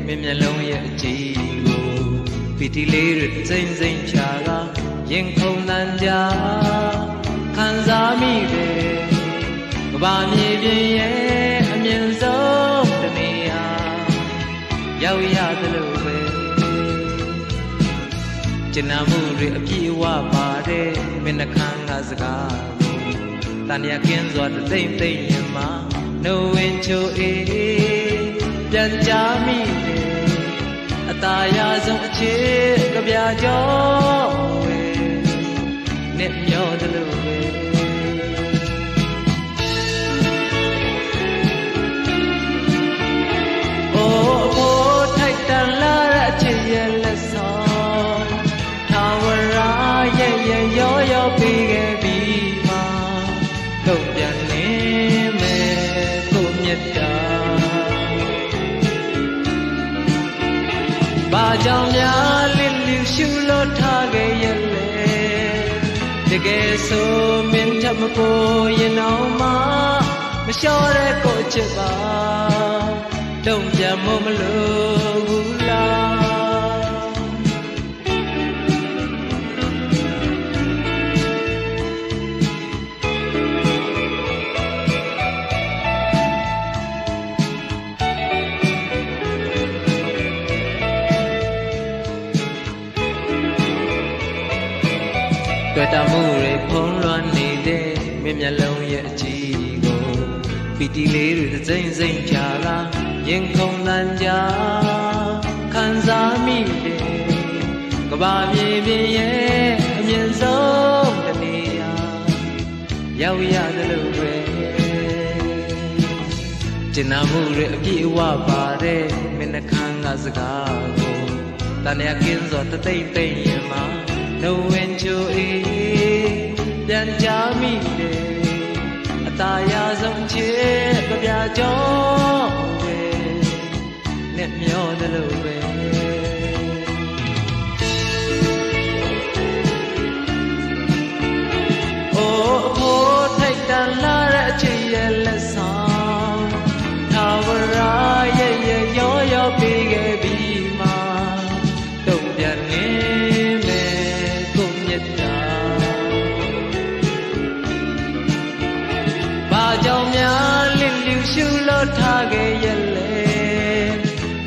မြင်မျက်လုံးရဲ့အကြည့်ကိုပီတိလေးတွေစိမ့်စိမ့်ချာကရင်ခုန်တန်ကြခံစားမိတယ်ကဘာမြေပြင်ရဲ့အမြင့်ဆုံးတနေရာရောက်ရသလိုပဲကျဉ်းမှုတွေအပြည့်အဝပါတယ်မင်းနှခမ်းကစကားကိုတန်ရကင်းစွာတိမ်တိမ်ရင်မှာနှုတ်ဝင်ချိုအေးပြန်ကြမိတယ်အသာရဆုံးအချစ်ကဗျာကြောဝဲနဲ့မျောသလိုပဲအိုးအဖို့ထိုက်တန်လာတဲ့အချစ်ရဲ့လက်ဆောင်ထာဝရရဲ့ရောရောပေးခဲ့ပြီးမှတော့ပြန်နေမယ်ကိုမြတ်တာဘာကြောင့်များလင်းလူရှုလို့ထားခဲ့ရလဲတကယ်ဆိုမင်းထမကိုရင်အောင်မမလျှော့တဲ့ကိုချစ်ပါတုံ့ပြန်မလို့ဘူးလားတွေ့တာမှုတွေဖုံးလွှမ်းနေတဲ့မင်းမျက်လုံးရဲ့အကြည့်ကိုပီတိလေးတွေစိမ့်စိမ့်ချာလာရင်ခုန်တန်ကြခံစားမိတယ်ကဘာမြေပြင်ရဲ့အမြင့်ဆုံးတနေရာရောက်ရသလိုပဲကျဉ်းမှုတွေအပြည့်အဝပါတယ်မင်းနှခမ်းကစကားကိုတန်ရကင်းစွာတိမ်တိမ်ရင်မှာနှုတ်ဝင်ချိုအေးပြန်ကြမိတယ်အသာရဆုံးချစ်ကဗျာကြောပဲနဲ့မျောသလိုပဲအိုးအဖို့ထိုက်တန်လာတဲ့အချစ်ရဲ့လက်ဆောင်ထာဝရရဲ့ရောရောပေးခဲ့ပြီးမှတုံ့ပြန်နေကြောင့်များလင်းလူရှုလို့ထားခဲ့ရလဲ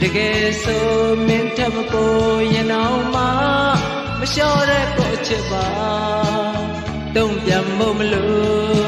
တကယ်ဆိုမင်းထမကိုရင်အောင်မမလျှော့တဲ့ကိုချစ်ပါတုံ့ပြန်မလို့